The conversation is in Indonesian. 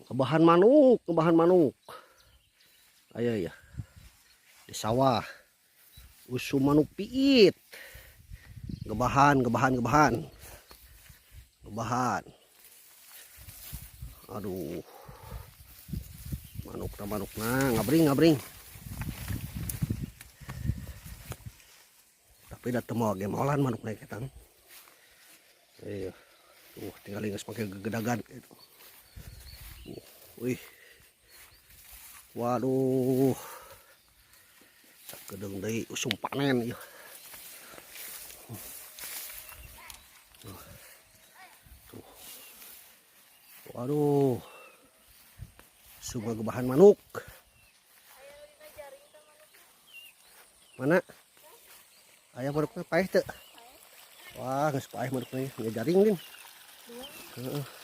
Ngebahan manuk, ngebahan manuk. Ayo ya. Di sawah. Usum manuk piit. Ngebahan, ngebahan, ngebahan. Ngebahan. Aduh. Manuk nah, ngabring, ngabring. Tapi datang mau gemolan manuk naik ketang. Iya. Tuh, tinggal ingat pakai gedagan gitu. Wih. Waduh. Kedeng deui usum panen ieu. Tuh. Waduh. Sumber bahan manuk. Mana? Aya manukna paeh teu? Wah, geus paeh manukna, jaring din. Heeh.